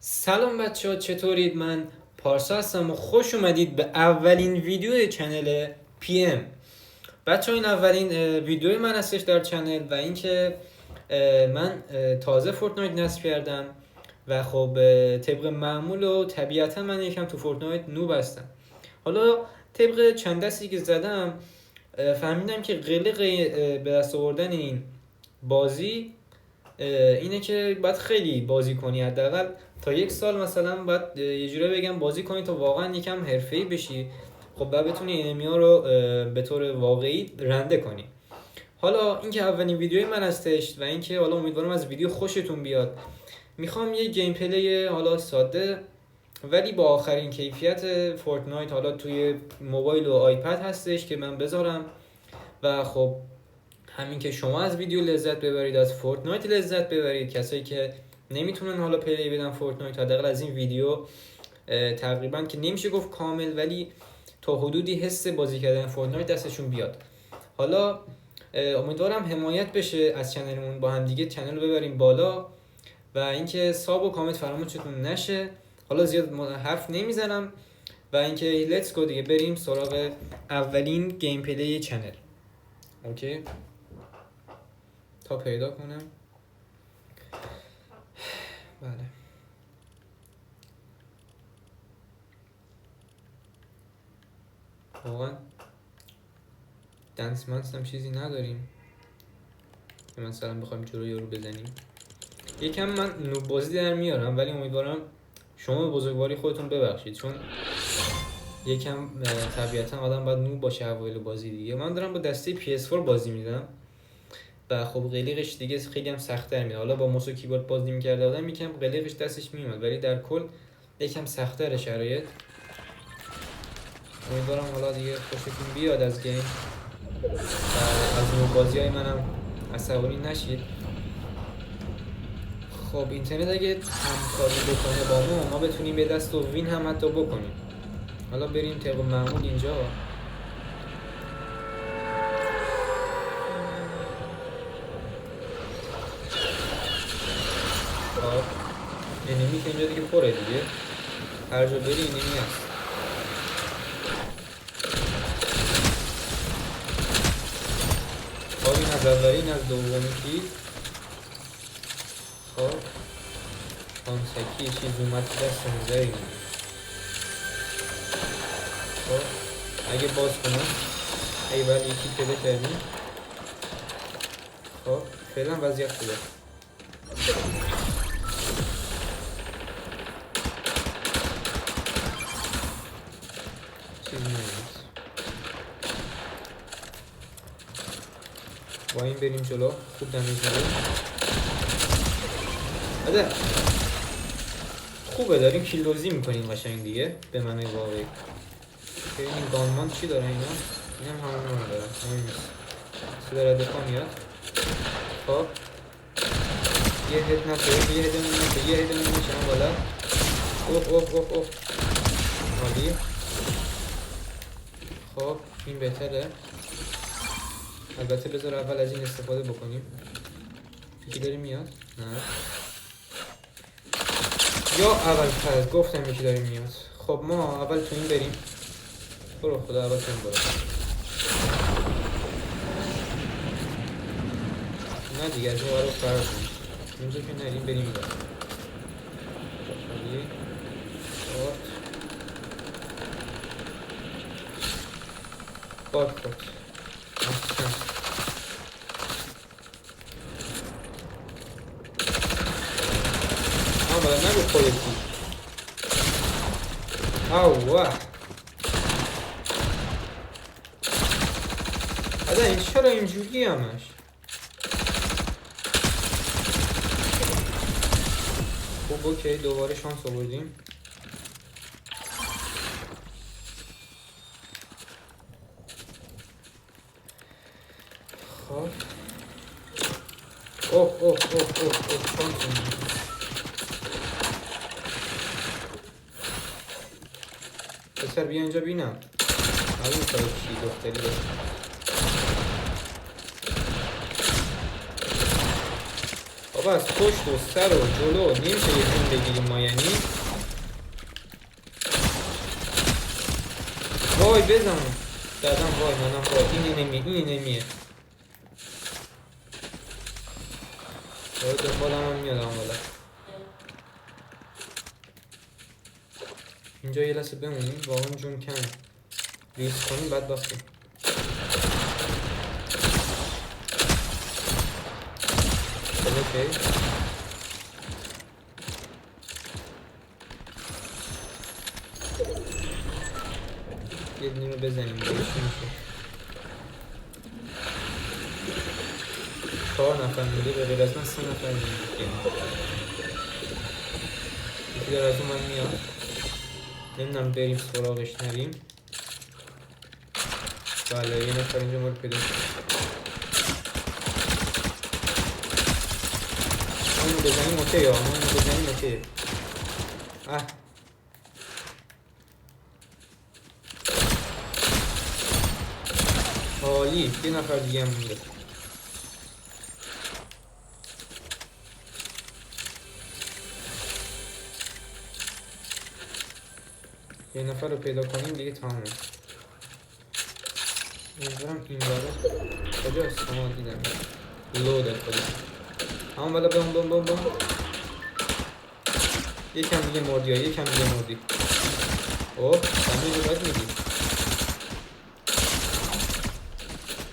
سلام بچه ها، چطورید؟ من پارسا هستم و خوش اومدید به اولین ویدیو چنل پی ام. بچه ها، این اولین ویدیوی من هستش در چنل و اینکه من تازه فورتنایت نصب کردم و خب طبق معمول و طبیعتا من یکم تو فورتنایت نوب هستم. حالا طبق چند دستی که زدم فهمیدم که قلق به دست آوردن این بازی اینه که باید خیلی بازی کنی، حداقل تا 1 سال مثلا باید یه جوری بگم بازی کنی تا واقعا یکم حرفه‌ای بشی. خب بعد بتونی انمی‌ها رو به طور واقعی رنده کنی. حالا اینکه اولین ویدیوی من هستش و اینکه حالا امیدوارم از ویدیو خوشتون بیاد. میخوام یه گیم پلی حالا ساده ولی با آخرین کیفیت فورتنایت حالا توی موبایل و آیپد هستش که من بذارم و خب همین که شما از ویدیو لذت ببرید، از فورتنایت لذت ببرید. کسایی که نمیتونن حالا پلی بدن فورتنایت، حداقل از این ویدیو تقریبا که نمیشه گفت کامل ولی تا حدودی حس بازی کردن فورتنایت دستشون بیاد. حالا امیدوارم حمایت بشه از چنلمون، با هم دیگه چنل رو ببریم بالا و اینکه ساب و کامنت فراموشتون نشه. حالا زیاد حرف نمیزنم و اینکه لیتس گو دیگه بریم سراغ اولین گیم پلی چنل. اوکی، تا پیدا کنم. بله، واقعا دنس منس هم چیزی نداریم که مثلا بخوایم جلوی یارو بزنیم. یکم من نوب بازی در میارم ولی امیدوارم شما به بزرگواری خودتون ببخشید، چون یکم طبیعتا آدم باید نوب باشه اوایل بازی دیگه. من دارم با دسته PS4 بازی میدم و خب قلقش دیگه خیلی هم سخت‌تر میاد. حالا با موس و کیبورد بازی می‌کرد آدم یکم قلقش دستش میومد، ولی در کل یکم سخت‌تره شرایط. امیدوارم حالا دیگه خوشتون بیاد از گیم و از نوع بازی‌های منم عصبانی نشید. خب اینترنت اگه همکاری بکنه با ما بتونیم به دست و وین هم حتی بکنیم. حالا بریم طبق معمول اینجا. خب انمی که اینجا دیگه پره دیگه، هر جا بری انمی هست. خب این از اولین از دومی کی. خب خانسکی یه چیز اومد دستمون داریم. خب اگه باز کنم ای ولی یکی پیدا کردیم. خب فعلا وضعیت خوبه. چیزی نمید. با این بریم جلو. خوب دمیج نده. بده خوبه، داریم کیلدوزی میکنیم قشنگ دیگه به معنی واقعی. ببینیم دانمان چی داره اینا. اینم همون داره، مهم نیست. صدا دفاع میاد. خب یه هد نفره، یه هدمون میشه، یه هدمون میشه هم بالا. اوه عالی. خب این بهتره. البته بذار اول از این استفاده بکنیم. یکی داره میاد؟ نه یا اول فرد گفتم یکی داره میاد. خب ما اول تو این بریم. برو خدا اول تو این برو. نه دیگه از این رو فرار کنیم. اینجا که نریم بریم اینجا. خالی باک خود بالا نگو خودتی. اوه حالا این چرا اینجوری همش؟ خب اوکی، دوباره شانس آوردیم. خب اوه شانس پسر بیا اینجا بینم. معلوم کاری چی دختری داشت. بابا از پشت و سر و جلو نمیشه یه تیم بگیریم ما یعنی. وای بزنم دادم، وای منم وای اینه نمیه. وای دنبالم هم میاد والا. اینجا یه لحظه بمونیم واقعا جون کم ریس کنیم بعد باختیم. اوکی یه دنی رو بزنیم دیگه چی میشه. 4 نفر میده به غیر از من 3 نفر میده. یکی داره از اون من میاد، نمیدونم بریم سراغش نریم. بله یه نفر اینجا ما رو پیدا شد. اونو بزنیم اوکی ها، اونو بزنیم اوکی. عالی، یه نفر دیگه هم مونده. یه نفر رو پیدا کنیم دیگه تمامه. امیدوارم این باره کجاست؟ دیدم لوده خودش همون بالا. بم یکم دیگه مردی ها، یکم دیگه مردی. اوه دمیج رو بد میدی.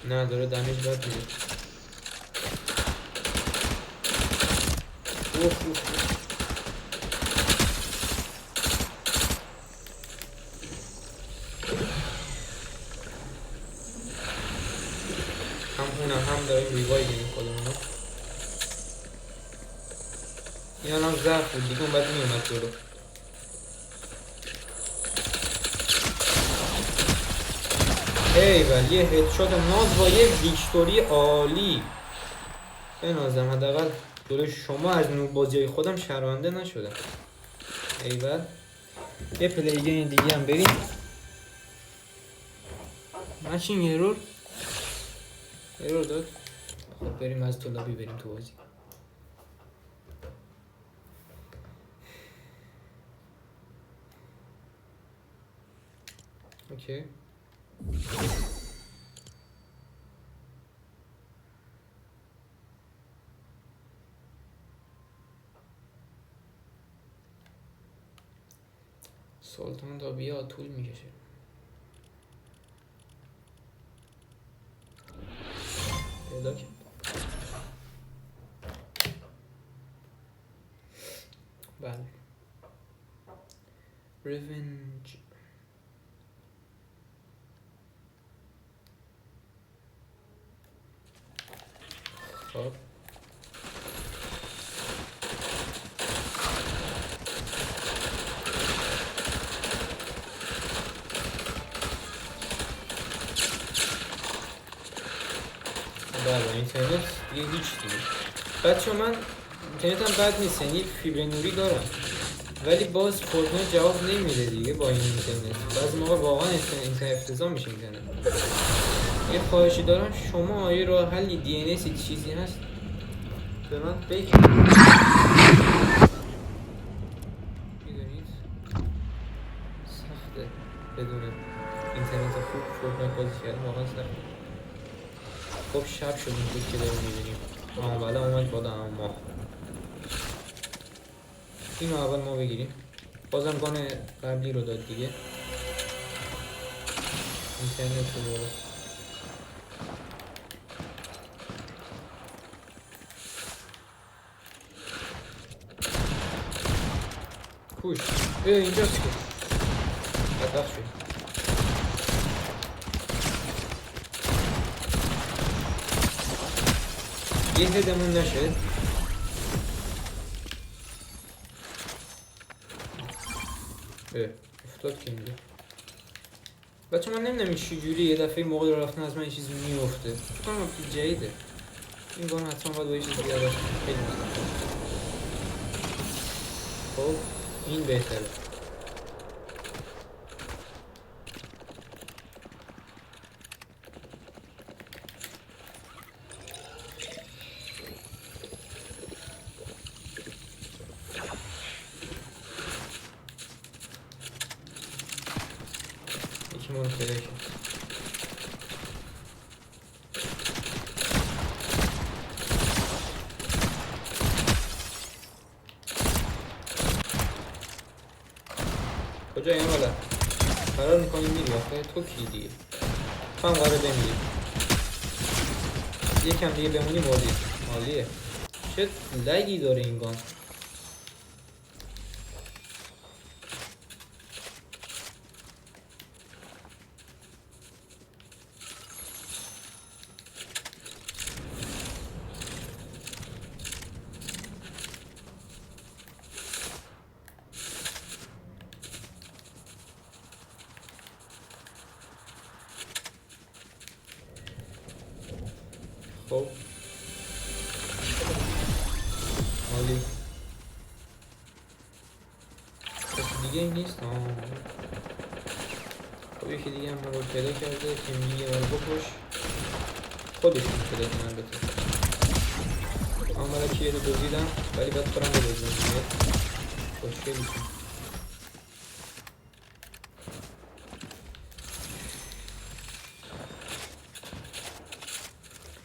نه داره دمیج بد میدی. هم اونم هم داریم ریوای گیریم خودمونو. این هم ضعف بود دیگه، اون باید میومد جلو. ایول یه هدشات ناز با یه ویکتوری عالی. بنازم حداقل جلوی شما از نوع بازی خودم شرمنده نشدم. ایول یه پلی دیگه هم بریم. ماشین ایرور داد. خب بریم از تو لابی بریم تو بازی. اوکی سلطان تا بیاد طول میکشه. پیدا کرد. بله ریونج. خب بله اینترنت دیگه هیچ دیگه. بچه من اینترنتم بد نیست، یعنی فیبر نوری دارم ولی باز فورتنایت جواب نمیده دیگه با این اینترنت. بعضی موقع واقعا اینترنت افتضاح میشه اینترنت. یه خواهشی دارم شما یه راه حلی دی ان اس چیزی هست به من بگید. میدونید سخته بدون اینترنت خوب فورتنایت بازی کردن، واقعا سخته. خب شب شد این بود که داریم میبینیم بله اومد بالا ما. اینو اول ما بگیریم. بازم گان قبلی رو داد دیگه. اینترنت رو بالا. کوش اینجاست که بدبخت شد. یه هدمون نشد. افتاد که اینجا. بچه من نمیدونم این چجوری یه دفعه موقع رو رفتن از من یه چیزی میفته. فکر کنم جدیده. این گان حتما باید با یه چیزی بیاد. خیلی مزه. خب این بهتره. ما رو پیدا کرد. کجا این والا فرار میکنی میری آخه تو کی دیگه؟ تو هم قراره بمیری. یکم دیگه بمونی بردی. عالیه. چه لگی داره این گان. خب عالی. کسی دیگه این نیست. خب یکی دیگه هم رو پیدا کرده که میگه منو بکش. خودشون پیدا کنن به تو. ملکی رو دزدیدم ولی باید خودم بدزدم دیگه. خوشگلی کن.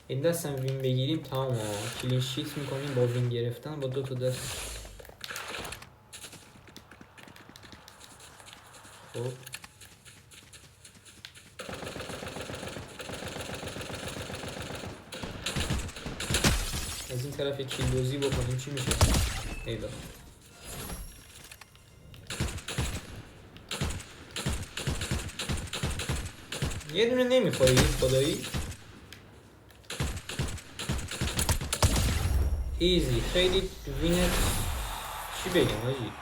این دست هم وین بگیریم تمام ها. کلین شیت میکنیم با وین گرفتن با 2 تا دست. خب از این طرف کیل دوزی بکنیم چی میشه؟ ایوه یه دونه نمیخوری خدایی. ایزی خیلی وینت چی بگم آجی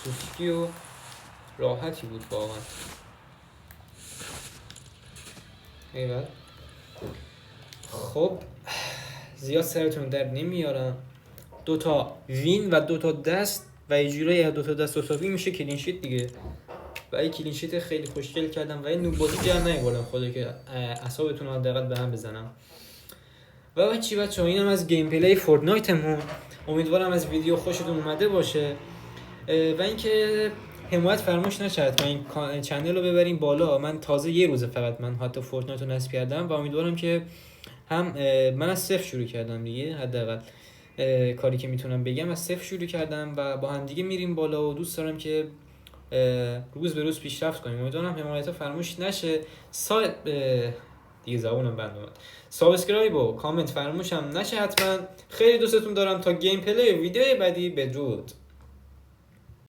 سوسکی و راحتی بود واقعا. ایوه خب زیاد سرتون درد نمیارم. 2 تا وین و 2 تا دست و اجرای 2 تا دست 2 تا وین میشه کلین شیت دیگه. و این کلین شیت خیلی خوشگل کردم و این نوب بازی جمع نیاوردم خدا که اعصابتون رو حداقل به هم بزنم. و چی بچه‌ها اینم از گیم پلی فورتنایتمون. امیدوارم از ویدیو خوشتون اومده باشه و اینکه حمایت فراموش نشه تا این چنل رو ببریم بالا. من تازه یه روزه فقط من حتی فورتنایت رو نصب کردم و امیدوارم که هم من از صفر شروع کردم دیگه. حداقل کاری که میتونم بگم از صفر شروع کردم و با هم دیگه میریم بالا و دوست دارم که روز به روز پیشرفت کنیم. امیدوارم حمایت فراموش نشه. دیگه زبونم بند اومد. سابسکرایب و کامنت فراموش هم نشه حتما. خیلی دوستتون دارم. تا گیم پلی و ویدیو بعدی بدرود.